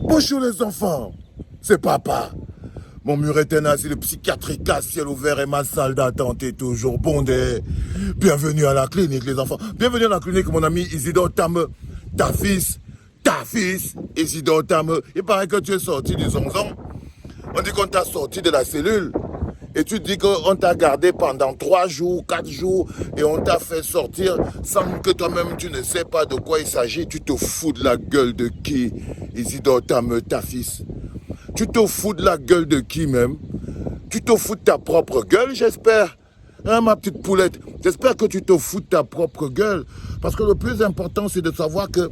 Bonjour les enfants, c'est papa. Mon mur est un asile psychiatrique à ciel ouvert et ma salle d'attente est toujours bondée. Bienvenue à la clinique les enfants. Bienvenue à la clinique mon ami Isidore Tame. Ta fils, Isidore Tame. Il paraît que tu es sorti du zonzon. On dit qu'on t'a sorti de la cellule. Et tu dis qu'on t'a gardé pendant 3 jours, 4 jours et on t'a fait sortir sans que toi-même tu ne sais pas de quoi il s'agit. Tu te fous de la gueule de qui, Isidore Tame, ta fils? Tu te fous de la gueule de qui même? Tu te fous de ta propre gueule, j'espère. Hein, ma petite poulette? J'espère que tu te fous de ta propre gueule. Parce que le plus important, c'est de savoir que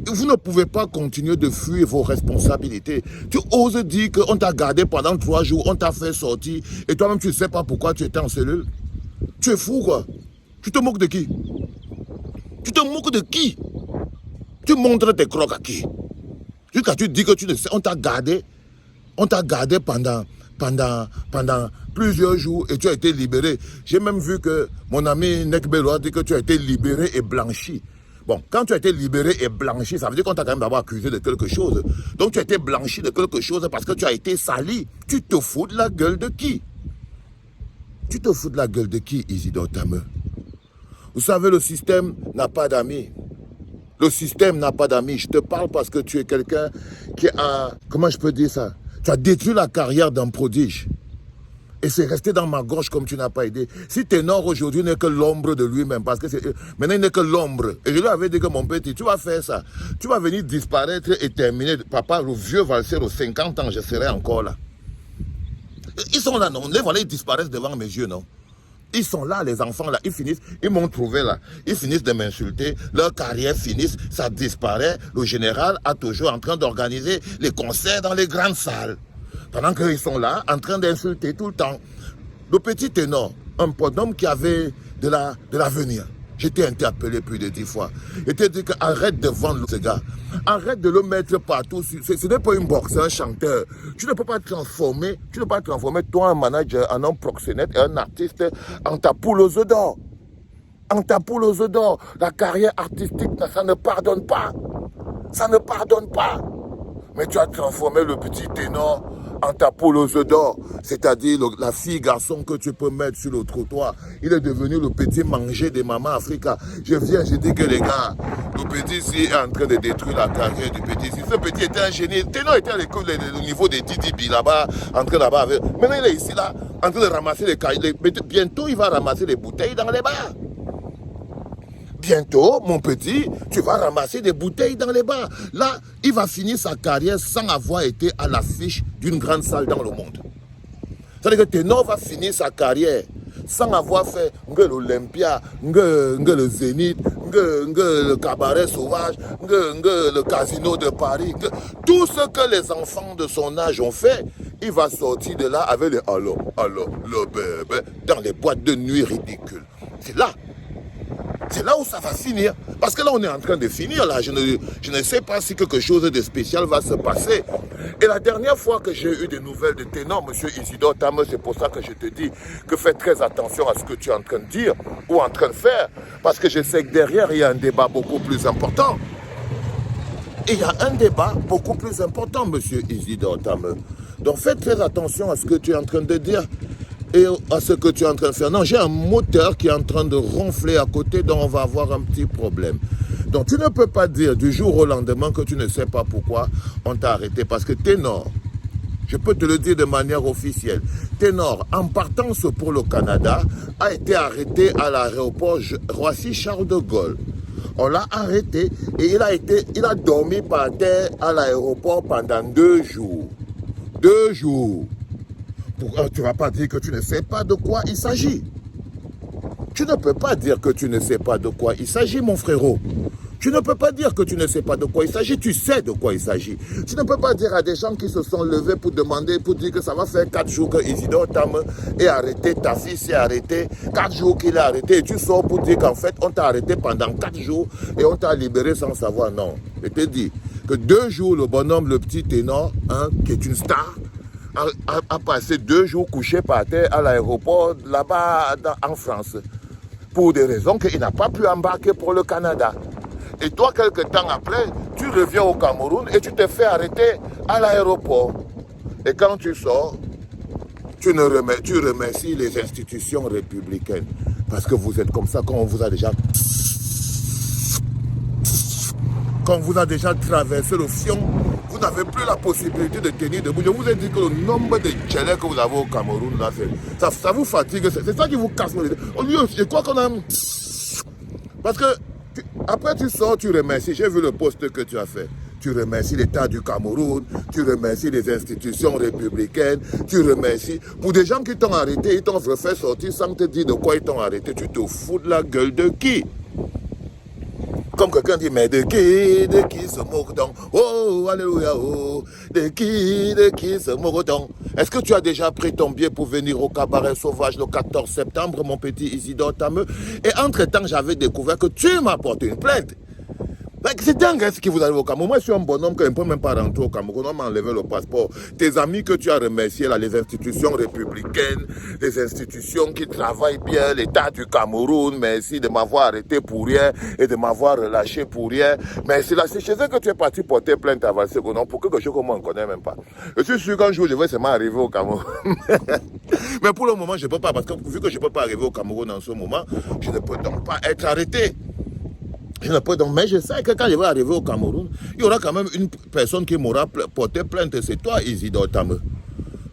vous ne pouvez pas continuer de fuir vos responsabilités. Tu oses dire qu'on t'a gardé pendant 3 jours, on t'a fait sortir, et toi-même tu ne sais pas pourquoi tu étais en cellule. Tu es fou quoi? Tu te moques de qui? Tu te moques de qui? Tu montres tes crocs à qui? Jusqu'à tu dis que tu ne sais, on t'a gardé pendant plusieurs jours et tu as été libéré. J'ai même vu que mon ami Nekbelo a dit que tu as été libéré et blanchi. Bon, quand tu as été libéré et blanchi, ça veut dire qu'on t'a quand même d'abord accusé de quelque chose. Donc tu as été blanchi de quelque chose parce que tu as été sali. Tu te fous de la gueule de qui? Tu te fous de la gueule de qui, Isidore Tame? Vous savez, le système n'a pas d'amis. Le système n'a pas d'amis. Je te parle parce que tu es quelqu'un qui a... Comment je peux dire ça? Tu as détruit la carrière d'un prodige. Et c'est resté dans ma gorge comme tu n'as pas aidé. Si Ténor aujourd'hui n'est que l'ombre de lui-même, parce que maintenant il n'est que l'ombre. Et je lui avais dit que mon petit, tu vas faire ça. Tu vas venir disparaître et terminer. Papa, le vieux valseur aux 50 ans, je serai encore là. Ils sont là, non? Les voilà, ils disparaissent devant mes yeux, non? Ils sont là, les enfants, là, ils finissent, ils m'ont trouvé là. Ils finissent de m'insulter, leur carrière finisse, ça disparaît. Le général est toujours en train d'organiser les concerts dans les grandes salles. Pendant qu'ils sont là, en train d'insulter tout le temps. Le petit Ténor, un bonhomme qui avait de l'avenir. J'étais interpellé plus de 10 fois. J'étais dit que arrête de vendre ce gars. Arrête de le mettre partout. Ce n'est pas une boxe, c'est un chanteur. Tu ne peux pas transformer, toi un manager, en un proxénète et un artiste en ta poule aux œufs d'or. En ta poule aux œufs d'or. La carrière artistique, ça ne pardonne pas. Ça ne pardonne pas. Mais tu as transformé le petit Ténor en ta poule aux œufs d'or, c'est-à-dire la fille garçon que tu peux mettre sur le trottoir. Il est devenu le petit manger des mamans Africa. Je dis que les gars, le petit ici est en train de détruire la carrière du petit ici. Ce petit était un génie. Ténor était à l'école au niveau des Didi là-bas, en train là-bas. Maintenant il est ici là, en train de ramasser les cailles. Bientôt il va ramasser les bouteilles dans les bars. Bientôt, mon petit, tu vas ramasser des bouteilles dans les bars. Là, il va finir sa carrière sans avoir été à l'affiche d'une grande salle dans le monde. C'est-à-dire que Ténor va finir sa carrière sans avoir fait l'Olympia, le Zénith, le cabaret sauvage, le casino de Paris. Tout ce que les enfants de son âge ont fait, il va sortir de là avec les allô, le bébé, dans les boîtes de nuit ridicules. C'est là. C'est là où ça va finir. Parce que là, on est en train de finir. Là. Je ne sais pas si quelque chose de spécial va se passer. Et la dernière fois que j'ai eu des nouvelles de Ténor, M. Isidore Tame, c'est pour ça que je te dis que fais très attention à ce que tu es en train de dire ou en train de faire. Parce que je sais que derrière, il y a un débat beaucoup plus important. Et il y a un débat beaucoup plus important, M. Isidore Tame. Donc fais très attention à ce que tu es en train de dire. Et à ce que tu es en train de faire. Non, j'ai un moteur qui est en train de ronfler à côté, donc on va avoir un petit problème. Donc tu ne peux pas dire du jour au lendemain que tu ne sais pas pourquoi on t'a arrêté. Parce que Ténor, je peux te le dire de manière officielle, Ténor, en partance pour le Canada, a été arrêté à l'aéroport Roissy-Charles de Gaulle. On l'a arrêté et il a dormi par terre à l'aéroport pendant 2 jours. 2 jours. Tu ne vas pas dire que tu ne sais pas de quoi il s'agit. Tu ne peux pas dire que tu ne sais pas de quoi il s'agit, mon frérot. Tu ne peux pas dire que tu ne sais pas de quoi il s'agit. Tu sais de quoi il s'agit. Tu ne peux pas dire à des gens qui se sont levés pour demander, pour dire que ça va faire 4 jours que Isidore Tame est arrêté, ta fille s'est arrêtée, 4 jours qu'il est arrêté, et tu sors pour dire qu'en fait, on t'a arrêté pendant 4 jours et on t'a libéré sans savoir. Non. Je te dis que 2 jours, le bonhomme, le petit Ténor, qui est une star, a passé 2 jours couché par terre à l'aéroport là-bas en France pour des raisons qu'il n'a pas pu embarquer pour le Canada. Et toi, quelques temps après, tu reviens au Cameroun et tu te fais arrêter à l'aéroport. Et quand tu sors, tu remercies les institutions républicaines. Parce que vous êtes comme ça quand on vous a déjà... Quand on vous a déjà traversé le fion, vous n'avez plus la possibilité de tenir debout. Je vous ai dit que le nombre de tchèlets que vous avez au Cameroun, là, ça vous fatigue. C'est ça qui vous casse le... Je crois qu'on a... Parce que après tu sors, tu remercies. J'ai vu le poste que tu as fait. Tu remercies l'État du Cameroun, tu remercies les institutions républicaines, tu remercies... Pour des gens qui t'ont arrêté, ils t'ont refait sortir sans te dire de quoi ils t'ont arrêté. Tu te fous de la gueule de qui? Comme quelqu'un dit, mais de qui se moque-t-on? Oh, alléluia, oh, de qui se moque-t-on? Est-ce que tu as déjà pris ton billet pour venir au cabaret sauvage le 14 septembre, mon petit Isidore Tameux? Et entre-temps, j'avais découvert que tu m'as porté une plainte. C'est dingue ce qui vous arrive au Cameroun. Moi, je suis un bonhomme qui ne peut même pas rentrer au Cameroun. On m'a enlevé le passeport. Tes amis que tu as remerciés, là, les institutions républicaines, les institutions qui travaillent bien, l'État du Cameroun, merci de m'avoir arrêté pour rien et de m'avoir relâché pour rien. Merci. Là, c'est chez eux que tu es parti porter plainte à Valsegonon pour quelque chose que moi, on ne connaît même pas. Je suis sûr qu'un jour, je vais seulement arriver au Cameroun. Mais pour le moment, je ne peux pas, parce que vu que je ne peux pas arriver au Cameroun en ce moment, je ne peux donc pas être arrêté. Mais je sais que quand je vais arriver au Cameroun, il y aura quand même une personne qui m'aura porté plainte. C'est toi, Isidore Tameux.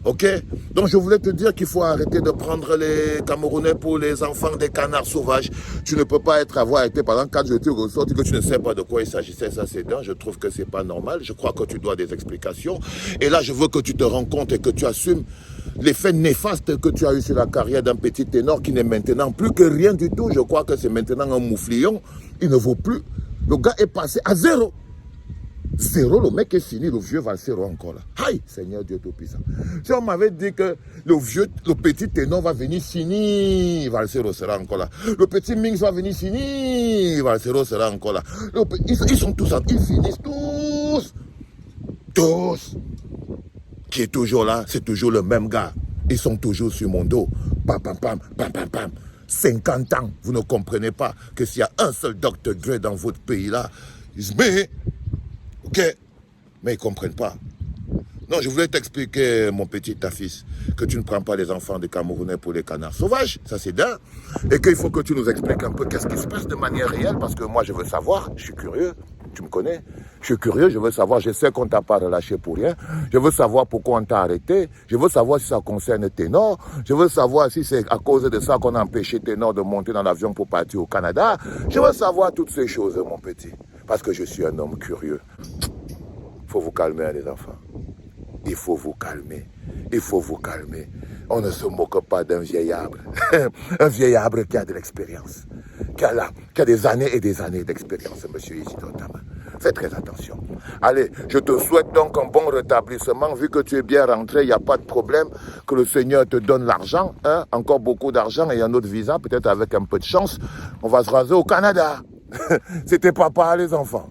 Ok? Donc je voulais te dire qu'il faut arrêter de prendre les Camerounais pour les enfants des canards sauvages. Tu ne peux pas avoir été, par exemple, quand je te ressors, que tu ne sais pas de quoi il s'agissait, ça c'est dingue. Je trouve que c'est pas normal. Je crois que tu dois des explications. Et là, je veux que tu te rends compte et que tu assumes l'effet néfaste que tu as eu sur la carrière d'un petit ténor qui n'est maintenant plus que rien du tout. Je crois que c'est maintenant un mouflillon. Il ne vaut plus. Le gars est passé à zéro. Zéro, le mec est fini, le vieux Valsero encore là. Aïe, Seigneur Dieu Tout-Puissant. Si on m'avait dit que le petit ténor va venir finir, Valsero sera encore là. Le petit Mings va venir finir, Valsero sera encore là. Ils sont tous, ils finissent tous. Tous. Qui est toujours là, c'est toujours le même gars. Ils sont toujours sur mon dos. Pam, pam, pam, pam, pam, pam. 50 ans, vous ne comprenez pas que s'il y a un seul Dr. Dre dans votre pays-là, ils se mettent, ok, mais ils ne comprennent pas. Non, je voulais t'expliquer, mon petit fils, que tu ne prends pas les enfants des Camerounais pour les canards sauvages, ça c'est dingue, et qu'il faut que tu nous expliques un peu qu'est-ce qui se passe de manière réelle, parce que moi je veux savoir, je suis curieux, tu me connais, je suis curieux, je veux savoir, je sais qu'on ne t'a pas relâché pour rien, je veux savoir pourquoi on t'a arrêté, je veux savoir si ça concerne Ténor, je veux savoir si c'est à cause de ça qu'on a empêché Ténor de monter dans l'avion pour partir au Canada, je veux savoir toutes ces choses, mon petit, parce que je suis un homme curieux. Il faut vous calmer, les enfants. Il faut vous calmer. Il faut vous calmer. On ne se moque pas d'un vieil arbre. Un vieil arbre qui a de l'expérience. Qui a des années et des années d'expérience, monsieur Isidore Tameux. Fais très attention. Allez, je te souhaite donc un bon rétablissement. Vu que tu es bien rentré, il n'y a pas de problème. Que le Seigneur te donne l'argent. Hein? Encore beaucoup d'argent et un autre visa. Peut-être avec un peu de chance. On va se raser au Canada. C'était papa, les enfants.